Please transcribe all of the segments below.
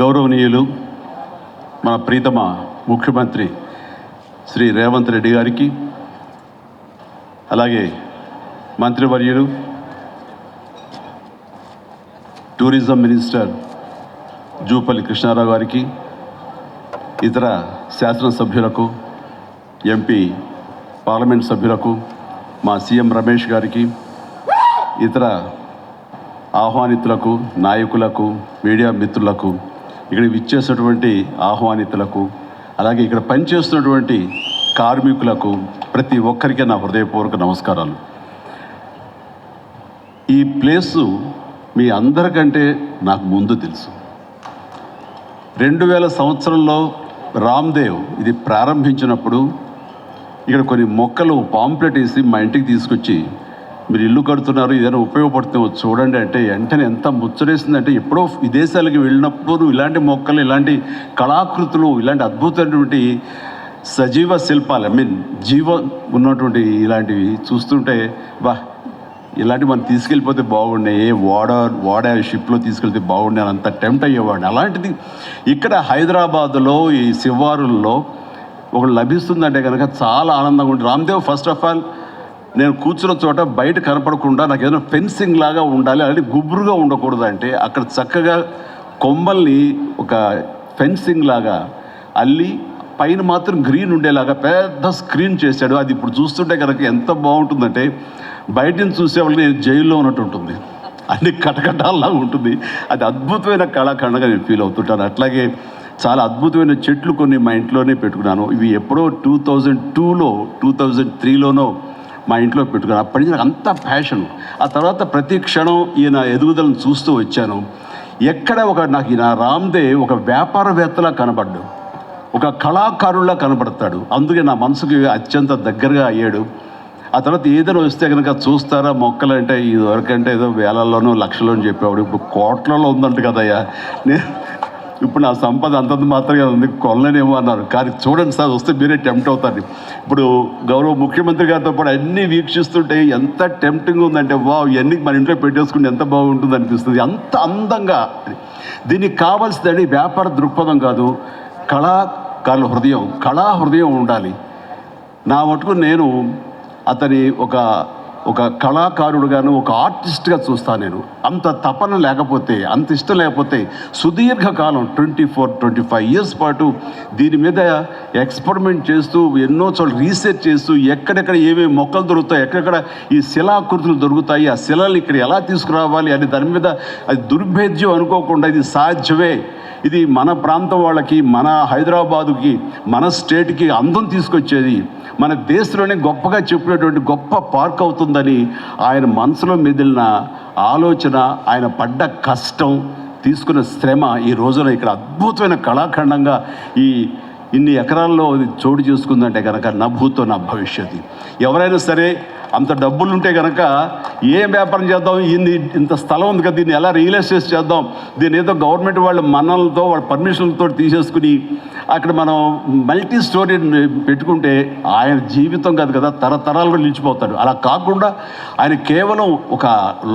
గౌరవనీయులు మన ప్రీతమ ముఖ్యమంత్రి శ్రీ రేవంత్ రెడ్డి గారికి, అలాగే మంత్రివర్యులు టూరిజం మినిస్టర్ జూపల్లి కృష్ణారావు గారికి, ఇతర శాసనసభ్యులకు, ఎంపీ పార్లమెంట్ సభ్యులకు, మా సీఎం రమేష్ గారికి, ఇతర ఆహ్వానితులకు, నాయకులకు, మీడియా మిత్రులకు, ఇక్కడ విచ్చేసినటువంటి ఆహ్వానితులకు, అలాగే ఇక్కడ పనిచేస్తున్నటువంటి కార్మికులకు, ప్రతి ఒక్కరికి నా హృదయపూర్వక నమస్కారాలు. ఈ ప్లేసు మీ అందరికంటే నాకు ముందు తెలుసు. 2000 సంవత్సరంలో రామ్దేవ్ ఇది ప్రారంభించినప్పుడు ఇక్కడ కొన్ని మొక్కలు పాంప్లెట్ వేసి మా ఇంటికి తీసుకొచ్చి, మీరు ఇల్లు కడుతున్నారు, ఏదైనా ఉపయోగపడుతుందో చూడండి అంటే వెంటనే ఎంత ముచ్చరేసిందంటే, ఎప్పుడో విదేశాలకు వెళ్ళినప్పుడు ఇలాంటి మొక్కలు, ఇలాంటి కళాకృతులు, ఇలాంటి అద్భుతమైనటువంటి సజీవ శిల్పాలు, జీవం ఉన్నటువంటి ఇలాంటివి చూస్తుంటే ఇలాంటివి మనం తీసుకెళ్ళిపోతే బాగుండే, వాడ షిప్లో తీసుకెళ్తే బాగుండే అని అంత టెంప్ట్ అయ్యేవాడిని. అలాంటిది ఇక్కడ హైదరాబాదులో ఈ శివారుల్లో ఒకటి లభిస్తుందంటే కనుక చాలా ఆనందంగా ఉంటుంది. రామ్దేవ్ ఫస్ట్ ఆఫ్ ఆల్ నేను కూర్చున్న చోట బయట కనపడకుండా నాకు ఏదైనా ఫెన్సింగ్ లాగా ఉండాలి, అలాంటి గుబురుగా ఉండకూడదు అంటే అక్కడ చక్కగా కొమ్మల్ని ఒక ఫెన్సింగ్ లాగా అల్లి పైన మాత్రం గ్రీన్ ఉండేలాగా పెద్ద స్క్రీన్ చేశాడు. అది ఇప్పుడు చూస్తుంటే కనుక ఎంత బాగుంటుందంటే బయట నుంచి చూసేవాళ్ళకి నేను జైల్లో ఉన్నట్టు ఉంటుంది, అన్ని కటకటాల్లాగా ఉంటుంది. అది అద్భుతమైన కళాఖండగా నేను ఫీల్ అవుతుంటాను. అట్లాగే చాలా అద్భుతమైన చెట్లు కొన్ని మా ఇంట్లోనే పెట్టుకున్నాను. ఇవి ఎప్పుడో 2002లో 2003లోనో మా ఇంట్లో పెట్టుకున్నాను. అప్పటి నుంచి నాకు అంత ప్యాషన్. ఆ తర్వాత ప్రతి క్షణం ఈయన ఎదుగుదలను చూస్తూ వచ్చాను. ఎక్కడ నాకు ఈయన రామ్దేవ్ ఒక వ్యాపారవేత్తలా కనబడ్డాడు, ఒక కళాకారుల్లా కనబడతాడు. అందుకే నా మనసుకి అత్యంత దగ్గరగా అయ్యాడు. ఆ తర్వాత ఏదైనా వస్తే కనుక చూస్తారా మొక్కలు అంటే, ఇదివరకంటే ఏదో వేలల్లోనో లక్షల్లోనూ చెప్పేవాడు, ఇప్పుడు కోట్లలో ఉందంట కదయ్యా. ఇప్పుడు నా సంపద అంతంత మాత్రమే ఉంది, కొనలేనేమో అన్నారు. కానీ చూడండి సార్, వస్తే మీరే టెంప్ట్ అవుతారు. ఇప్పుడు గౌరవ ముఖ్యమంత్రి గారితో పాటు అన్నీ వీక్షిస్తుంటే ఎంత టెంప్టింగ్ ఉందంటే, ఇవన్నీ మన ఇంట్లో పెట్టేసుకుంటే ఎంత బాగుంటుంది అనిపిస్తుంది. అంత అందంగా. దీనికి కావాల్సిందని వ్యాపార దృక్పథం కాదు, కళాకారుల హృదయం, కళా హృదయం ఉండాలి. నా మటుకు నేను అతని ఒక కళాకారుడుగాను, ఒక ఆర్టిస్ట్గా చూస్తాను. నేను అంత తపన లేకపోతే, అంత ఇష్టం లేకపోతే సుదీర్ఘకాలం 24-25 ఇయర్స్ పాటు దీని మీద ఎక్స్పెరిమెంట్ చేస్తూ, ఎన్నో చోట్ల రీసెర్చ్ చేస్తూ, ఎక్కడెక్కడ ఏమేమి మొక్కలు దొరుకుతాయి, ఎక్కడెక్కడ ఈ శిలాకృతులు దొరుకుతాయి, ఆ శిలలు ఇక్కడ ఎలా తీసుకురావాలి అని దాని మీద అది దుర్భేద్యం అనుకోకుండా ఇది సాధ్యమే, ఇది మన ప్రాంతం వాళ్ళకి, మన హైదరాబాదుకి, మన స్టేట్కి అందం తీసుకొచ్చేది, మన దేశంలోనే గొప్పగా చెప్పినటువంటి గొప్ప పార్క్ అవుతుందని ఆయన మనసులో మెదిలిన ఆలోచన, ఆయన పడ్డ కష్టం, తీసుకున్న శ్రమ ఈ రోజున ఇక్కడ అద్భుతమైన కళాఖండంగా ఇన్ని ఎకరాల్లో చోటు చేసుకుందంటే కనుక నా భూతో నా భవిష్యత్తు. ఎవరైనా సరే అంత డబ్బులు ఉంటే కనుక ఏం వ్యాపారం చేద్దాం, ఇంత స్థలం ఉంది కదా, దీన్ని ఎలా రియల్ ఎస్టేట్ చేద్దాం, దీన్ని ఏదో గవర్నమెంట్ వాళ్ళ మనలతో వాళ్ళ పర్మిషన్లతో తీసేసుకుని అక్కడ మనం మల్టీ స్టోరీ పెట్టుకుంటే ఆయన జీవితం కాదు కదా, తరతరాలు కూడా నిలిచిపోతాడు. అలా కాకుండా ఆయన కేవలం ఒక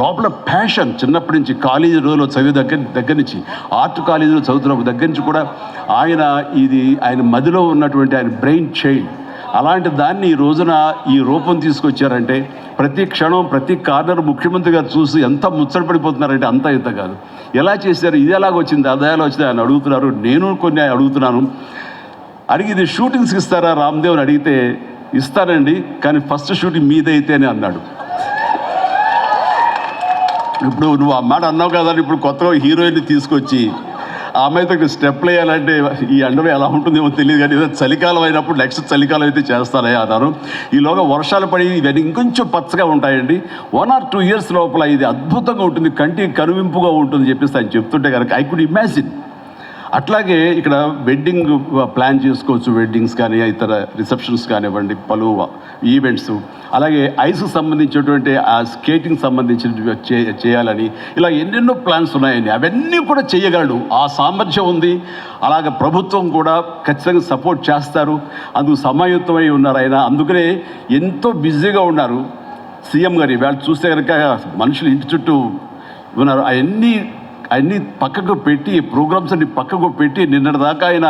లోపల ప్యాషన్, చిన్నప్పటి నుంచి కాలేజీ రోజుల్లో చదివే దగ్గర నుంచి, ఆర్ట్ కాలేజీలో చదువుతున్న దగ్గర నుంచి కూడా ఆయన మదిలో ఉన్నటువంటి ఆయన బ్రెయిన్ చైల్డ్, అలాంటి దాన్ని ఈ రోజున ఈ రూపం తీసుకొచ్చారంటే ప్రతి క్షణం, ప్రతి కార్నర్ ముఖ్యమంత్రి గారు చూసి ఎంత ముచ్చటపడిపోతున్నారంటే అంత ఇంత కాదు. ఎలా చేశారు, ఇది ఎలాగ వచ్చింది, అది ఎలా వచ్చింది అని అడుగుతున్నారు. నేను కొన్ని అడుగుతున్నాను. అడిగి ఇది షూటింగ్స్కి ఇస్తారా రామ్దేవ్ అని అడిగితే, ఇస్తానండి, కానీ ఫస్ట్ షూటింగ్ మీదైతేనే అన్నాడు. ఇప్పుడు నువ్వు ఆ మాట అన్నావు కదా, ఇప్పుడు కొత్తగా హీరోయిన్ని తీసుకొచ్చి ఆమెతో స్టెప్లు వేయాలంటే ఈ ఎండలో ఎలా ఉంటుందేమో తెలియదు, కానీ ఏదో చలికాలం అయినప్పుడు నెక్స్ట్ చలికాలం అయితే చేస్తానే అన్నారు. ఈలోగా వర్షాలు పడి ఇవన్నీ ఇంకొంచెం పచ్చగా ఉంటాయండి. 1 or 2 ఇయర్స్ లోపల ఇది అద్భుతంగా ఉంటుంది, కంటికి కనువింపుగా ఉంటుంది చెప్పేసి ఆయన చెప్తుంటే కనుక ఐ కుడ్ ఇమాజిన్. అట్లాగే ఇక్కడ వెడ్డింగ్ ప్లాన్ చేసుకోవచ్చు, వెడ్డింగ్స్ కానీ ఇతర రిసెప్షన్స్ కానివ్వండి, పలు ఈవెంట్స్, అలాగే ఐస్కి సంబంధించినటువంటి ఆ స్కేటింగ్ సంబంధించిన చేయాలని ఇలా ఎన్నెన్నో ప్లాన్స్ ఉన్నాయండి. అవన్నీ కూడా చేయగలడు, ఆ సామర్థ్యం ఉంది. అలాగే ప్రభుత్వం కూడా ఖచ్చితంగా సపోర్ట్ చేస్తారు, అందుకు సమాయుత్తమై ఉన్నారు ఆయన. అందుకనే ఎంతో బిజీగా ఉన్నారు సీఎం గారు. వాళ్ళు చూస్తే కనుక మనుషులు ఇంటి చుట్టూ ఉన్నారు. అవన్నీ అన్నీ పక్కకు పెట్టి ప్రోగ్రామ్స్ అన్ని పక్కకు పెట్టి నిన్నటిదాకా ఆయన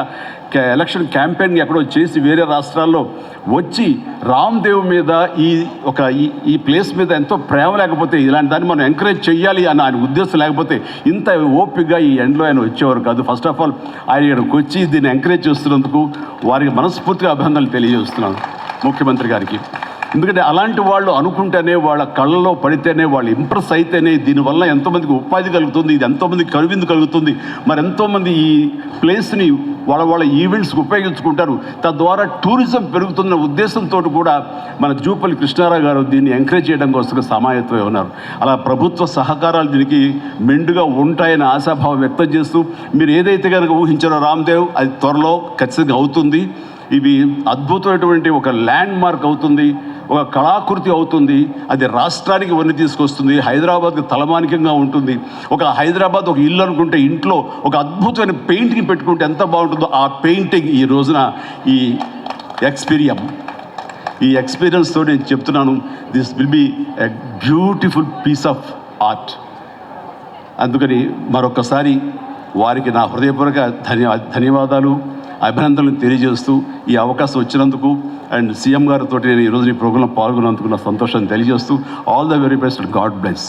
ఎలక్షన్ క్యాంపెయిన్ ఎక్కడో చేసి వేరే రాష్ట్రాల్లో వచ్చి రామ్దేవ్ మీద ఈ ప్లేస్ మీద ఎంతో ప్రేమ లేకపోతే ఇలాంటి దాన్ని మనం ఎంకరేజ్ చేయాలి అని ఆయన ఉద్దేశం లేకపోతే ఇంత ఓపికగా ఈ ఎండ్లో ఆయన వచ్చేవారు కాదు. ఫస్ట్ ఆఫ్ ఆల్ ఆయన ఇక్కడికి వచ్చి దీన్ని ఎంకరేజ్ చేస్తున్నందుకు వారికి మనస్ఫూర్తిగా అభినందనలు తెలియజేస్తున్నాను ముఖ్యమంత్రి గారికి. ఎందుకంటే అలాంటి వాళ్ళు అనుకుంటేనే, వాళ్ళ కళ్ళలో పడితేనే, వాళ్ళు ఇంప్రెస్ అయితేనే దీనివల్ల ఎంతోమందికి ఉపాధి కలుగుతుంది, ఇది ఎంతోమందికి కనువిందు కలుగుతుంది. మరి ఎంతోమంది ఈ ప్లేస్ని వాళ్ళ ఈవెంట్స్కి ఉపయోగించుకుంటారు. తద్వారా టూరిజం పెరుగుతున్న ఉద్దేశంతో కూడా మన జూపల్లి కృష్ణారావు గారు దీన్ని ఎంకరేజ్ చేయడం కోసం సమాయత్తమై ఉన్నారు. అలా ప్రభుత్వ సహకారాలు దీనికి మెండుగా ఉంటాయని ఆశాభావం వ్యక్తం చేస్తూ, మీరు ఏదైతే కనుక ఊహించారో రామ్దేవ్ అది త్వరలో ఖచ్చితంగా అవుతుంది. ఇవి అద్భుతమైనటువంటి ఒక ల్యాండ్ మార్క్ అవుతుంది, ఒక కళాకృతి అవుతుంది. అది రాష్ట్రానికి వన్ని తీసుకొస్తుంది, హైదరాబాద్కి తలమానికంగా ఉంటుంది. ఒక హైదరాబాద్ ఒక ఇల్లు అనుకుంటే ఇంట్లో ఒక అద్భుతమైన పెయింటింగ్ పెట్టుకుంటే ఎంత బాగుంటుందో ఆ పెయింటింగ్ ఈ రోజున ఈ ఎక్స్పీరియన్స్తో నేను చెప్తున్నాను, this will be a beautiful piece of art. అందుకని మరొకసారి వారికి నా హృదయపూర్వక ధన్యవాదాలు, అభినందనలు తెలియజేస్తూ ఈ అవకాశం వచ్చినందుకు అండ్ సీఎం గారితో నేను ఈరోజు ఈ ప్రోగ్రాంలో పాల్గొన్నందుకు నా సంతోషాన్ని తెలియజేస్తూ all the very best, God bless.